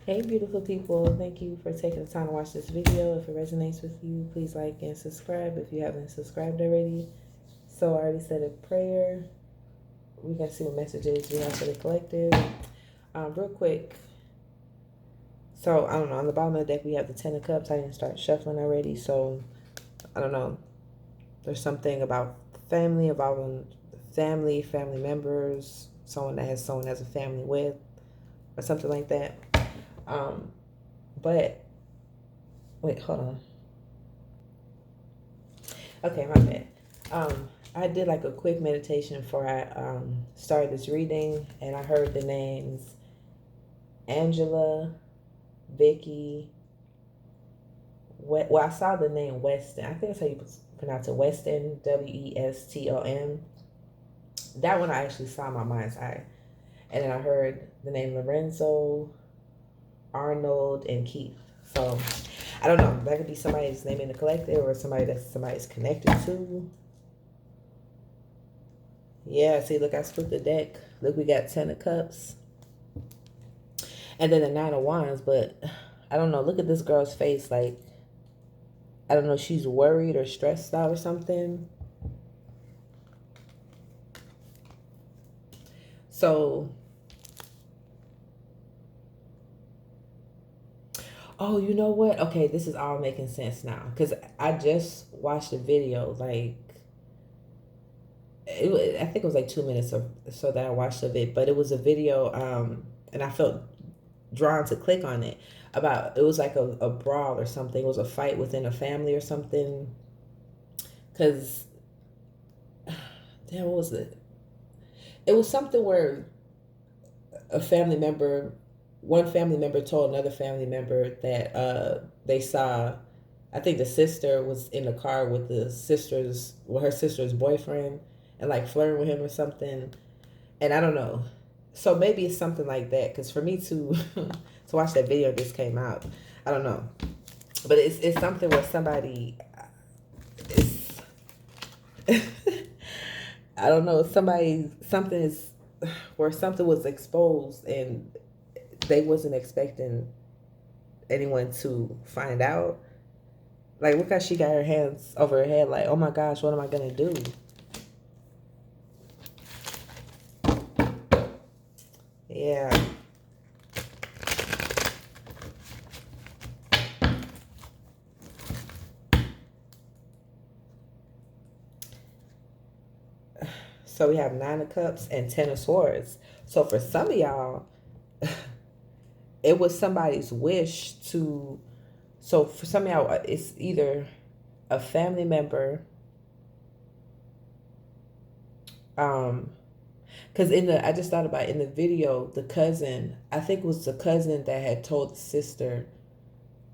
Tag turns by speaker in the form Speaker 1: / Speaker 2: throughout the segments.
Speaker 1: Hey, beautiful people. Thank you for taking the time to watch this video. If it resonates with you, please like and subscribe if you haven't subscribed already. So I already said a prayer. We can see what messages we have for the collective. Real quick. So, I don't know. On the bottom of the deck, we have the Ten of Cups. I didn't start shuffling already. So, I don't know. There's something about family, involving family members, someone that has someone as a family with, or something like that. But wait, hold on. Okay, my bad. I did like a quick meditation before I started this reading, and I heard the names Angela, Vicky. Well, I saw the name Weston. I think that's how you pronounce it. Weston, Weston. That one I actually saw in my mind's eye, and then I heard the name Lorenzo, Arnold, and Keith. So I don't know. That could be somebody's name in the collective or somebody that somebody's connected to. Yeah, see, look, I split the deck. Look, we got Ten of Cups. And then the Nine of Wands, but I don't know. Look at this girl's face. Like, I don't know, she's worried or stressed out or something. So, oh, you know what? Okay, this is all making sense now. Because I just watched a video, like, I think it was like 2 minutes or so that I watched of it. But it was a video, and I felt drawn to click on it. About, it was like a brawl or something. It was a fight within a family or something. Because, damn, what was it? It was something where a family member, one family member told another family member that they saw, I think the sister was in the car with her sister's boyfriend, and like flirting with him or something. And I don't know. So maybe it's something like that. Because for me to to watch that video just came out, I don't know. But it's something where somebody is I don't know, something is where something was exposed and they wasn't expecting anyone to find out. Like, look how she got her hands over her head, like, oh my gosh, what am I gonna do? Yeah. So we have Nine of Cups and Ten of Swords. So for some of y'all, it was somebody's wish to, so for some of y'all, it's either a family member, because I just thought about in the video, the cousin, I think it was the cousin that had told the sister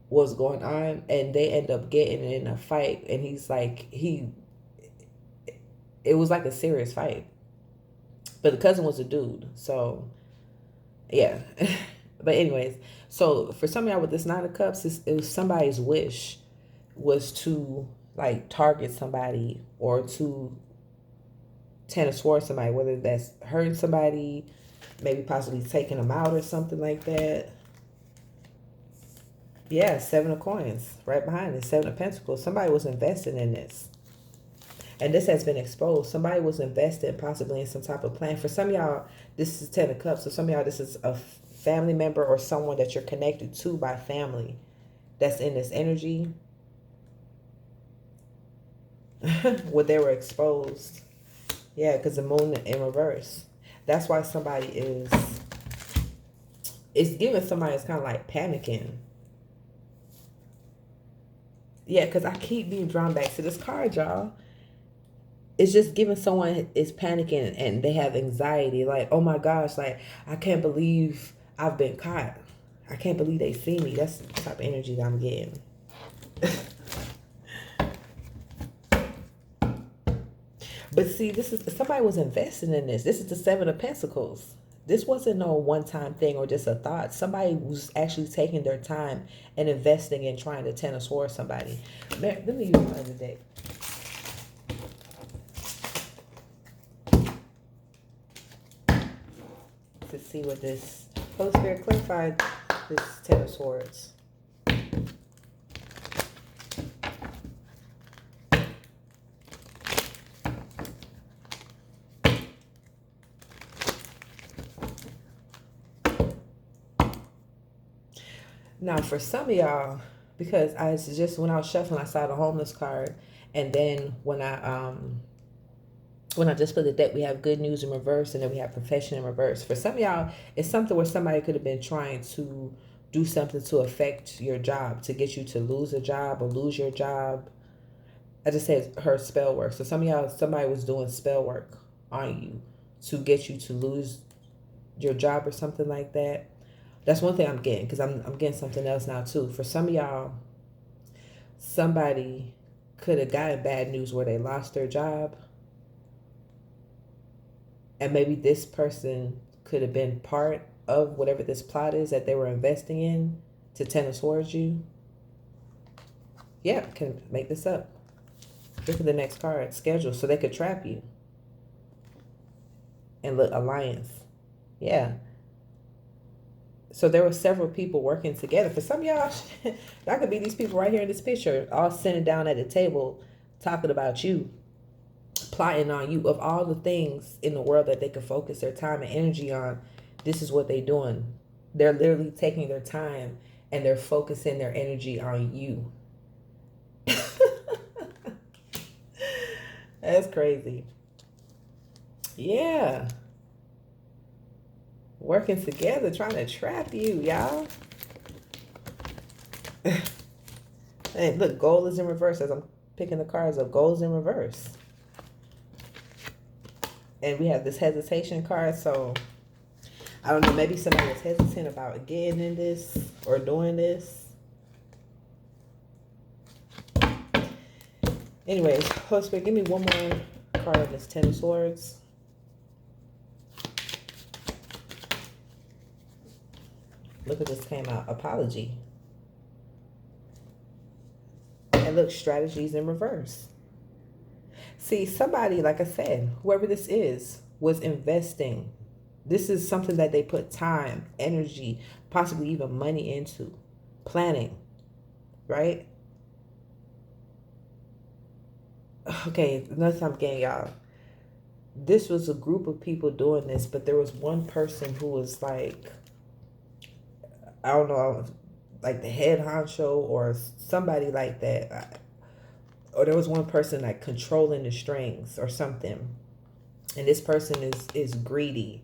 Speaker 1: what was going on, and they end up getting in a fight, and he's like, it was like a serious fight, but the cousin was a dude, so yeah. But anyways, so for some of y'all with this Nine of Cups, it was somebody's wish was to like target somebody or to Ten of Swords somebody, whether that's hurting somebody, maybe possibly taking them out or something like that. Yeah, Seven of Coins right behind it. Seven of Pentacles. Somebody was investing in this. And this has been exposed. Somebody was invested possibly in some type of plan. For some of y'all, this is Ten of Cups. So some of y'all, this is a family member or someone that you're connected to by family that's in this energy. Where they were exposed. Yeah, because the moon in reverse. That's why somebody it's giving somebody is kind of like panicking. Yeah, because I keep being drawn back to this card, y'all. It's just giving someone is panicking and they have anxiety. Like, oh my gosh, like, I can't believe I've been caught. I can't believe they see me. That's the type of energy that I'm getting. But see, this is, somebody was investing in this. This is the Seven of Pentacles. This wasn't no one-time thing or just a thought. Somebody was actually taking their time and investing in trying to Ten of Swords somebody. Let me use my other deck. To see what this Holy Spirit clarified This Ten of Swords. Now, for some of y'all, because I just when I was shuffling, I saw the homeless card, and then when I just put the deck, we have good news in reverse, and then we have profession in reverse. For some of y'all, it's something where somebody could have been trying to do something to affect your job, to get you to lose a job or lose your job. I just said her spell work. So some of y'all, somebody was doing spell work on you to get you to lose your job or something like that. That's one thing I'm getting, because I'm getting something else now too. For some of y'all, somebody could have gotten bad news where they lost their job, and maybe this person could have been part of whatever this plot is that they were investing in to tend towards you. Yeah, can make this up. Look at the next card, schedule, so they could trap you. And look, alliance. Yeah. So there were several people working together. For some of y'all, that could be these people right here in this picture, all sitting down at the table, talking about you, plotting on you. Of all the things in the world that they could focus their time and energy on, this is what they're doing. They're literally taking their time and they're focusing their energy on you. That's crazy. Yeah. Working together, trying to trap you, y'all. Hey, look, gold is in reverse as I'm picking the cards up. Gold is in reverse. And we have this hesitation card, so I don't know, maybe somebody was hesitant about getting in this or doing this. Anyways, Holy Spirit, give me one more card on this Ten of Swords. Look what this came out. Apology. And look, strategies in reverse. See, somebody, like I said, whoever this is, was investing. This is something that they put time, energy, possibly even money into. Planning. Right? Okay, another time again, y'all. This was a group of people doing this, but there was one person who was like, I don't know, like the head honcho or somebody like that. Or there was one person like controlling the strings or something. And this person is greedy.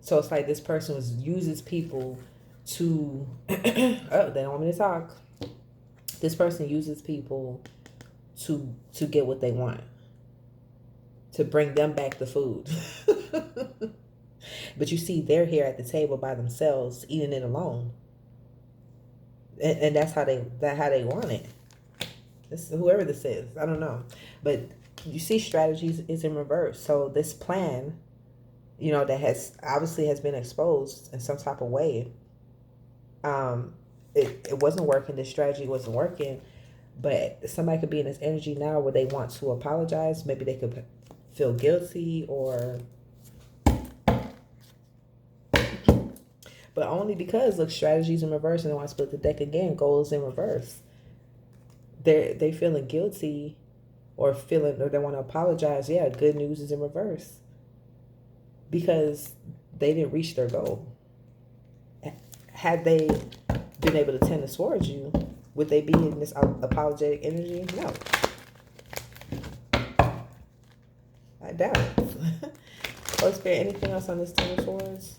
Speaker 1: So it's like this person uses people to, oh, they don't want me to talk. This person uses people to get what they want. To bring them back the food. But you see, they're here at the table by themselves, eating it alone. And that's how they want it. This, whoever this is, I don't know. But you see, strategies is in reverse. So this plan, you know, that has been exposed in some type of way. It wasn't working. This strategy wasn't working. But somebody could be in this energy now where they want to apologize. Maybe they could feel guilty or... But only because, look, strategies in reverse, and then when I split the deck again, goals in reverse. They feeling guilty or feeling, or they want to apologize. Yeah, good news is in reverse. Because they didn't reach their goal. Had they been able to tend towards you, would they be in this apologetic energy? No. I doubt it. Holy Spirit, anything else on this Ten of Swords?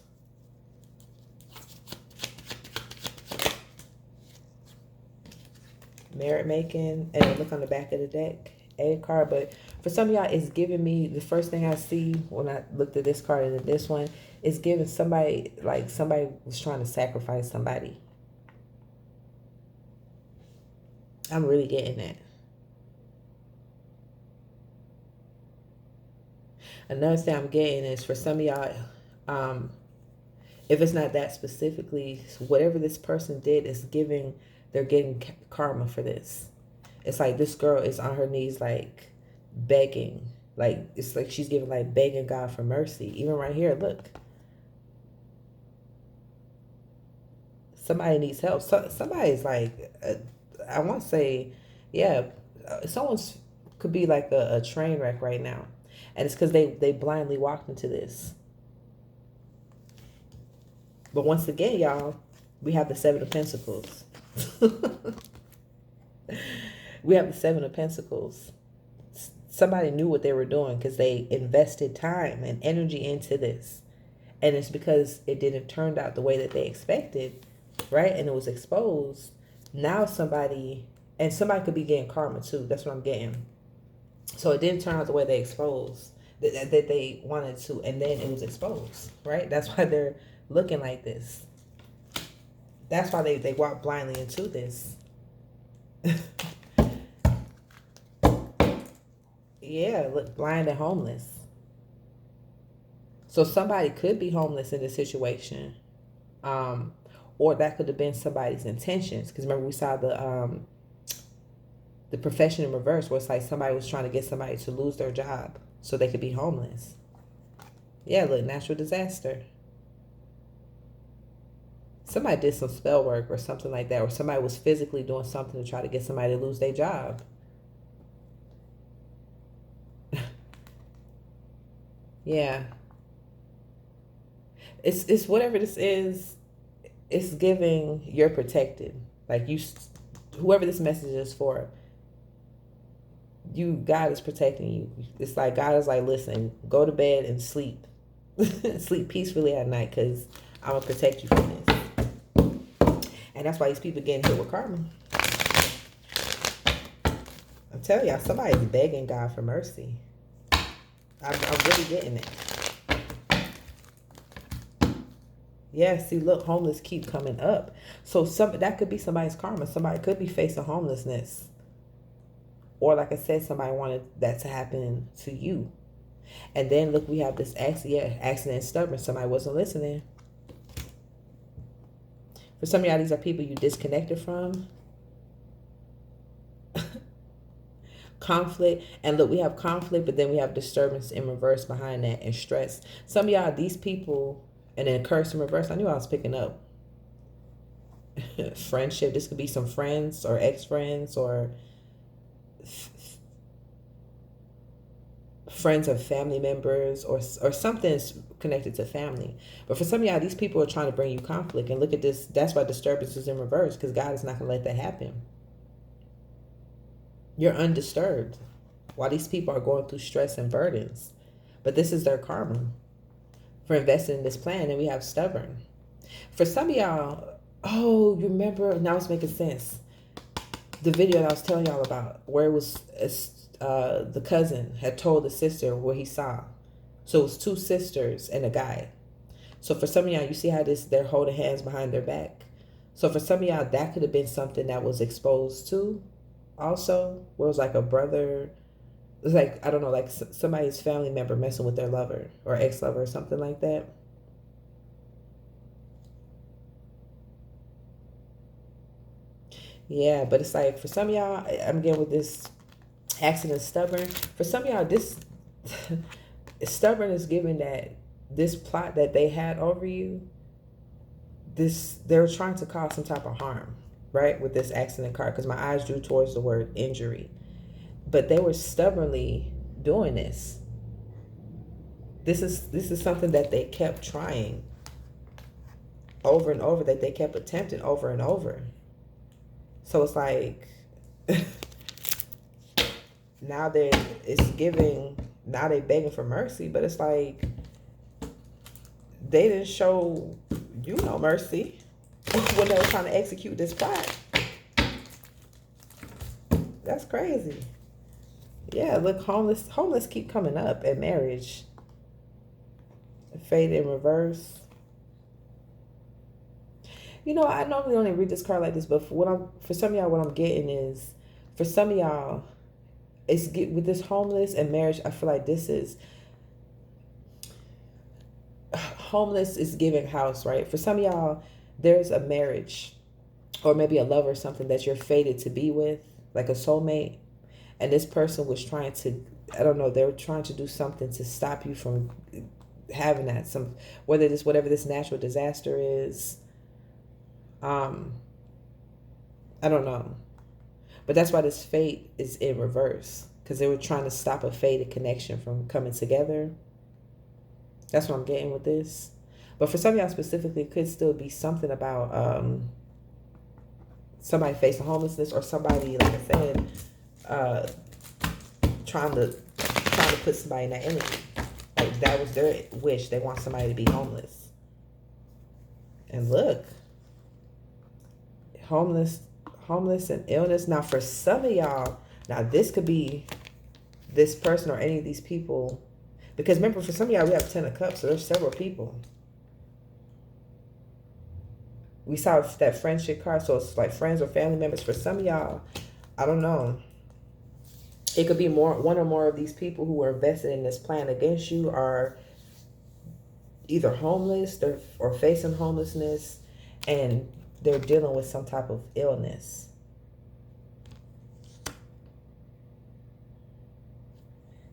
Speaker 1: Merit making, and look on the back of the deck, a card. But for some of y'all, it's giving me, the first thing I see when I looked at this card and then this one, is giving somebody, like somebody was trying to sacrifice somebody. I'm really getting that. Another thing I'm getting is for some of y'all, if it's not that specifically, whatever this person did is giving, they're getting karma for this. It's like this girl is on her knees, like begging. Like, it's like she's giving, like begging God for mercy. Even right here, look. somebody needs help. Somebody's like, I want to say, yeah, someone's could be like a train wreck right now, and it's because they blindly walked into this. But once again, y'all, we have the Seven of Pentacles. We have the Seven of Pentacles. Somebody knew what they were doing because they invested time and energy into this. And it's because it didn't turn out the way that they expected, right? And it was exposed. Now somebody could be getting karma too. That's what I'm getting. So it didn't turn out the way they exposed, that they wanted to. And then it was exposed, right? That's why they're looking like this. That's why they walk blindly into this. Yeah, look, blind and homeless. So somebody could be homeless in this situation, or that could have been somebody's intentions. Because remember, we saw the profession in reverse, where it's like somebody was trying to get somebody to lose their job so they could be homeless. Yeah, look, natural disaster. Somebody did some spell work or something like that, or somebody was physically doing something to try to get somebody to lose their job. Yeah. It's whatever this is, it's giving you're protected. Like whoever this message is for, God is protecting you. It's like God is like, listen, go to bed and sleep. Sleep peacefully at night because I'm going to protect you from this. And that's why these people getting hit with karma. I'm telling y'all, somebody's begging God for mercy. I'm really getting it. Yeah, see, look, homeless keep coming up. So that could be somebody's karma. Somebody could be facing homelessness. Or like I said, somebody wanted that to happen to you. And then look, we have this accident stubborn. Somebody wasn't listening. For some of y'all, these are people you disconnected from. Conflict. And look, we have conflict, but then we have disturbance in reverse behind that and stress. Some of y'all, these people, and then curse in reverse. I knew I was picking up. Friendship. This could be some friends or ex-friends or friends of family members or something's connected to family. But for some of y'all, these people are trying to bring you conflict. And look at this. That's why disturbance is in reverse, because God is not going to let that happen. You're undisturbed while these people are going through stress and burdens. But this is their karma for investing in this plan. And we have stubborn. For some of y'all, oh, you remember? Now it's making sense. The video that I was telling y'all about, where it was the cousin had told the sister what he saw. So it was two sisters and a guy. So for some of y'all, you see how they're holding hands behind their back. So for some of y'all, that could have been something that was exposed too. Also, where it was like a brother, it was like, I don't know, like somebody's family member messing with their lover or ex-lover or something like that. Yeah, but it's like, for some of y'all, I'm getting with this accident stubborn. For some of y'all, this stubborn is given that this plot that they had over you, they're trying to cause some type of harm, right? With this accident card, because my eyes drew towards the word injury. But they were stubbornly doing this. This is something that they kept trying over and over, that they kept attempting over and over. So it's like now they're begging for mercy, but it's like they didn't show you no mercy when they were trying to execute this plot. That's crazy. Yeah, look, homeless keep coming up at marriage. Fate in reverse. You know, I normally only read this card like this, but for some of y'all, what I'm getting is, for some of y'all, with this homeless and marriage, I feel like this is homeless is giving house, right? For some of y'all, there's a marriage or maybe a lover or something that you're fated to be with, like a soulmate. And this person was trying to, I don't know, they were trying to do something to stop you from having that. Whatever this natural disaster is, Um, I don't know. But that's why this fate is in reverse. Because they were trying to stop a fated connection from coming together. That's what I'm getting with this. But for some of y'all specifically, it could still be something about somebody facing homelessness, or somebody, like I said, uh, trying to put somebody in that energy. Like that was their wish. They want somebody to be homeless. And look, homeless and illness. Now for some of y'all, now this could be this person or any of these people. Because remember, for some of y'all, we have 10 of Cups, so there's several people. We saw that friendship card, so it's like friends or family members. For some of y'all, I don't know. It could be one or more of these people who are invested in this plan against you are either homeless or facing homelessness, and they're dealing with some type of illness.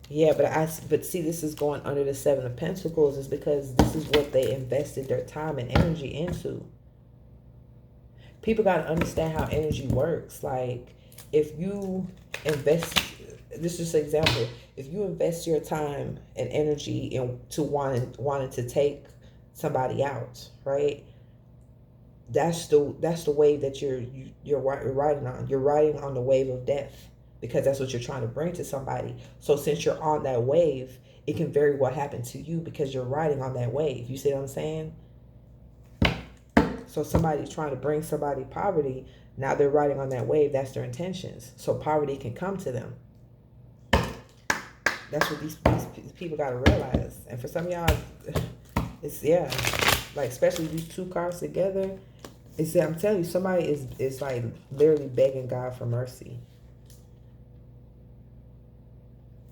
Speaker 1: Yeah, but see, this is going under the Seven of Pentacles, is because this is what they invested their time and energy into. People got to understand how energy works. Like, if you invest, this is an example. If you invest your time and energy into wanting to take somebody out, right? That's the wave that you're riding on. You're riding on the wave of death, because that's what you're trying to bring to somebody. So since you're on that wave, it can very well happen to you because you're riding on that wave. You see what I'm saying? So somebody's trying to bring somebody poverty. Now they're riding on that wave. That's their intentions. So poverty can come to them. That's what these people got to realize. And for some of y'all, it's, yeah, like especially these two cards together. It's, I'm telling you, somebody is like literally begging God for mercy.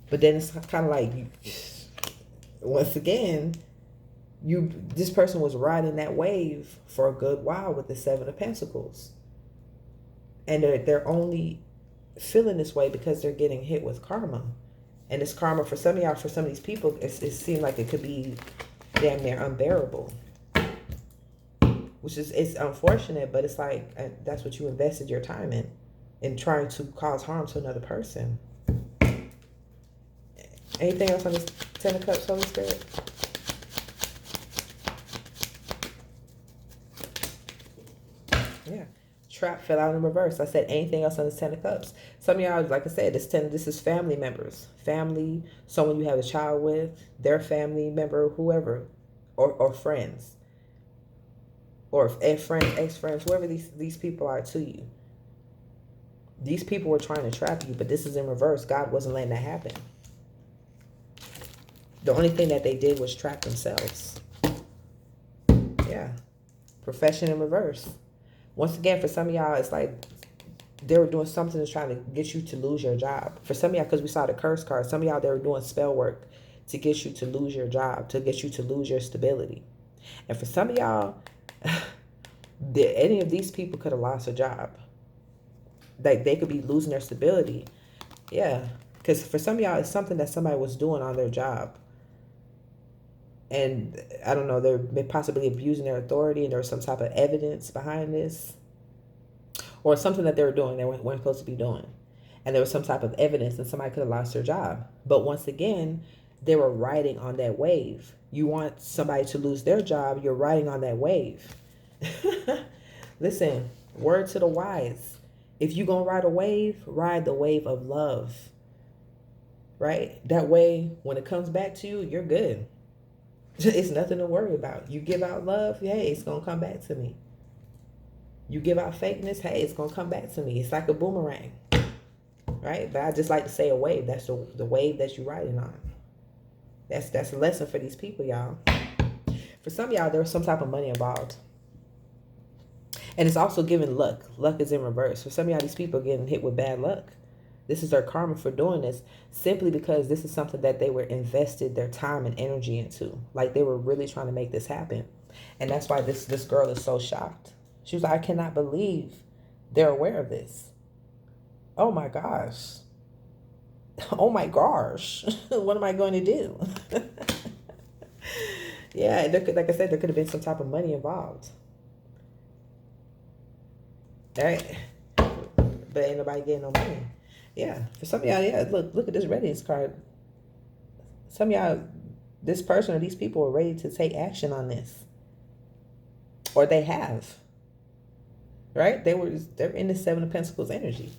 Speaker 1: But then it's kind of like, once again, this person was riding that wave for a good while with the Seven of Pentacles, and they're only feeling this way because they're getting hit with karma. And this karma, for some of y'all, for some of these people, it seems like it could be damn near unbearable, which is, it's unfortunate, but it's like that's what you invested your time in trying to cause harm to another person. Anything else on this Ten of Cups, Holy Spirit? Yeah. Trap fell out in reverse. I said anything else on this Ten of Cups. Some of y'all, like I said, this is family members. Family, someone you have a child with, their family member, whoever, or friends. Or friends, ex-friends, whoever these people are to you. These people were trying to trap you, but this is in reverse. God wasn't letting that happen. The only thing that they did was trap themselves. Yeah. Profession in reverse. Once again, for some of y'all, it's like they were doing something that's trying to get you to lose your job. For some of y'all, because we saw the curse card, some of y'all, they were doing spell work to get you to lose your job, to get you to lose your stability. And for some of y'all, any of these people could have lost a job. Like, they could be losing their stability. Yeah. Because for some of y'all, it's something that somebody was doing on their job. And I don't know, they're possibly abusing their authority, and there was some type of evidence behind this. Or something that they were doing they weren't supposed to be doing. And there was some type of evidence, and somebody could have lost their job. But once again, they were riding on that wave. You want somebody to lose their job, you're riding on that wave. Listen, word to the wise. If you're going to ride a wave, ride the wave of love. Right? That way, when it comes back to you, you're good. It's nothing to worry about. You give out love, hey, it's going to come back to me. You give out fakeness, hey, it's going to come back to me. It's like a boomerang. Right? But I just like to say a wave. That's the wave that you're riding on. That's a lesson for these people, y'all. For some of y'all, there was some type of money involved. And it's also giving luck. Luck is in reverse. For some of y'all, these people are getting hit with bad luck. This is their karma for doing this, simply because this is something that they were invested their time and energy into. Like, they were really trying to make this happen. And that's why this girl is so shocked. She was like, I cannot believe they're aware of this. Oh my gosh. Oh my gosh. What am I going to do? Yeah, like I said, there could have been some type of money involved. right? But ain't nobody getting no money. Yeah, for some of y'all, yeah, look at this readiness card. Some of y'all, this person or these people are ready to take action on this, or they have, right? They're in the Seven of Pentacles energy.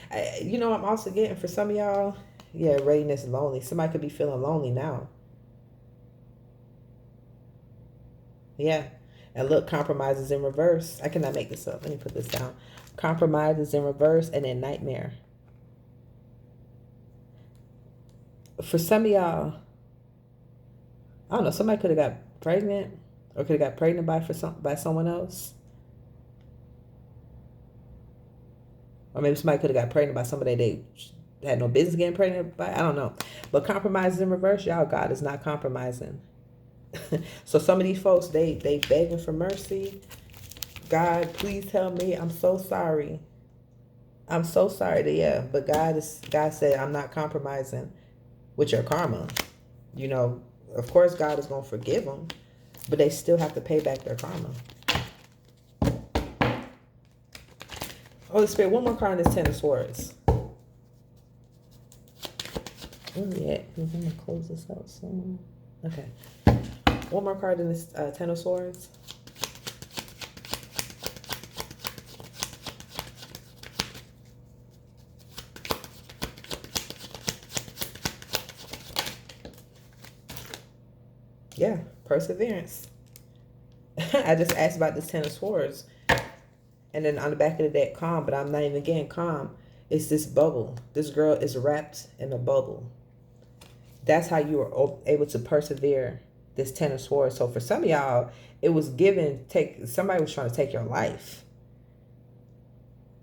Speaker 1: I'm also getting for some of y'all, yeah, readiness lonely. Somebody could be feeling lonely now. Yeah. And look, compromises in reverse. I cannot make this up. Let me put this down. Compromises in reverse and then nightmare. For some of y'all, I don't know, somebody could have got pregnant or could have got pregnant by someone else. Or maybe somebody could have got pregnant by somebody they had no business getting pregnant by. I don't know. But compromises in reverse, y'all, God is not compromising. So some of these folks, they begging for mercy. God, please help me. I'm so sorry. I'm so sorry. Yeah, but God said, I'm not compromising with your karma. Of course God is going to forgive them, but they still have to pay back their karma. Holy Spirit, one more card in this Ten of Swords. Oh, yeah. I'm going to close this out soon. Okay. One more card in this Ten of Swords. Yeah, perseverance. I just asked about this Ten of Swords. And then on the back of the deck, calm, but I'm not even getting calm. It's this bubble. This girl is wrapped in a bubble. That's how you were able to persevere this Ten of Swords. So for some of y'all, it was somebody was trying to take your life.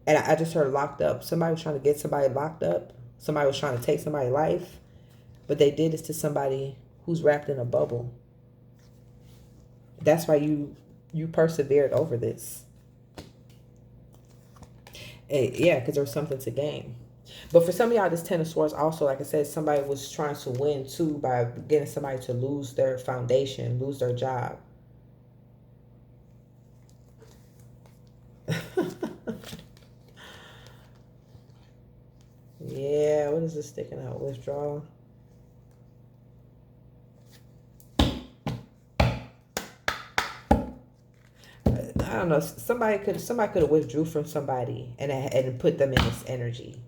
Speaker 1: And I just heard locked up. Somebody was trying to get somebody locked up. Somebody was trying to take somebody's life. But they did this to somebody who's wrapped in a bubble. That's why you persevered over this. Yeah, because there was something to gain. But for some of y'all, this Ten of Swords also, like I said, somebody was trying to win too by getting somebody to lose their foundation, lose their job. Yeah, what is this sticking out? Withdrawal. I don't know. Somebody could have withdrew from somebody and put them in this energy.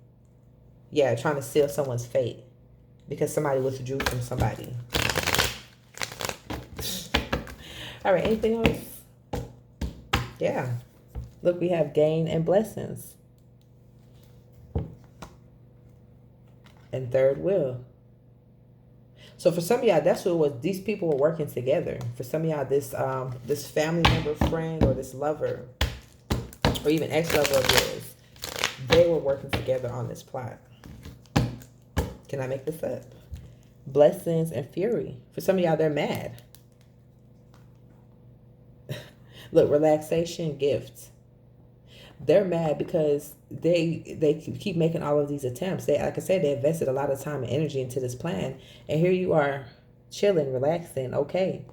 Speaker 1: Yeah, trying to seal someone's fate because somebody withdrew from somebody. All right, anything else? Yeah. Look, we have gain and blessings. And third wheel. So for some of y'all, that's what it was. These people were working together. For some of y'all, this family member, friend, or this lover, or even ex-lover of yours, they were working together on this plot. Can I make this up? Blessings and fury. For some of y'all, they're mad. Look, relaxation, gifts. They're mad because they keep making all of these attempts. Like I said, they invested a lot of time and energy into this plan, and here you are, chilling, relaxing. Okay,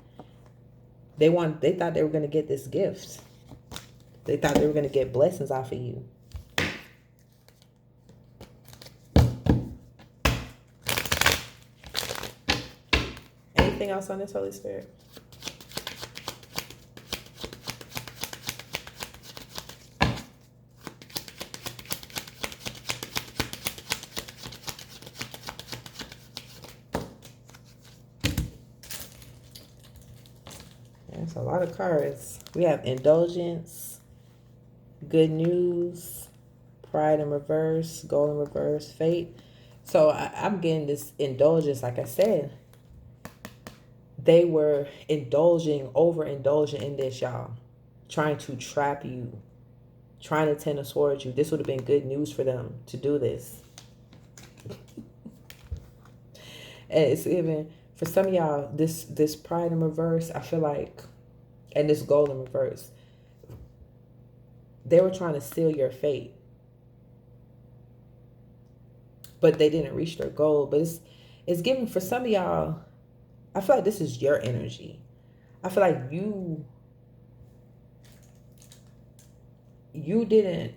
Speaker 1: they thought they were going to get this gift. They thought they were going to get blessings off of you. Anything else on this, Holy Spirit? That's a lot of cards. We have indulgence, good news, pride in reverse, goal in reverse, fate. So I'm getting this indulgence, like I said. They were overindulging in this, y'all. Trying to trap you. Trying to Ten of Swords you. This would have been good news for them to do this. And it's even, for some of y'all, this pride in reverse, I feel like, and this goal in reverse, they were trying to seal your fate. But they didn't reach their goal. But it's giving, for some of y'all, I feel like this is your energy. I feel like you didn't,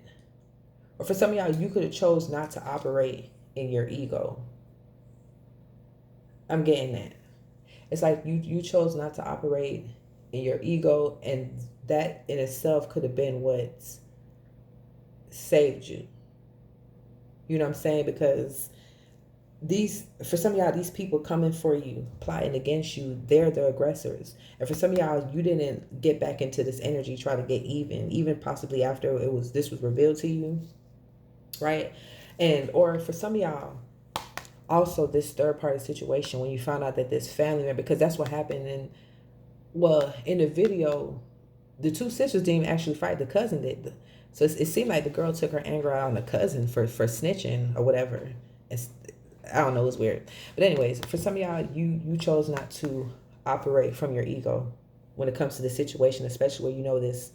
Speaker 1: or for some of y'all, you could have chose not to operate in your ego. I'm getting that. It's like you chose not to operate in your ego, and that in itself could have been what saved you. You know what I'm saying? Because for some of y'all, these people coming for you, plotting against you, they're the aggressors. And for some of y'all, you didn't get back into this energy, try to get even possibly after this was revealed to you, right? And or for some of y'all, also this third party situation when you found out that this family member, because that's what happened. And well, in the video, the two sisters didn't even actually fight, the cousin did. So it seemed like the girl took her anger out on the cousin for snitching or whatever. It's, I don't know, it's weird. But anyways, for some of y'all, you chose not to operate from your ego when it comes to the situation, especially where you know this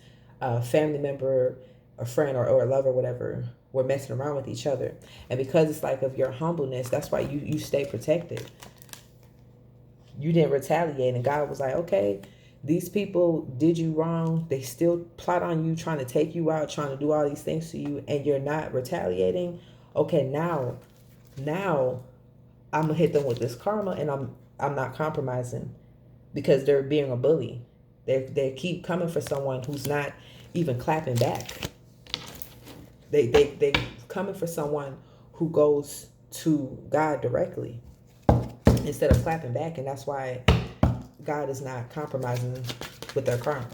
Speaker 1: family member, a friend, or a lover, whatever, were messing around with each other. And because it's like of your humbleness, that's why you stay protected. You didn't retaliate, and God was like, okay, these people did you wrong. They still plot on you, trying to take you out, trying to do all these things to you, and you're not retaliating. Okay, now I'm gonna hit them with this karma, and I'm not compromising because they're being a bully. They keep coming for someone who's not even clapping back. They coming for someone who goes to God directly instead of clapping back, and that's why God is not compromising with their karma.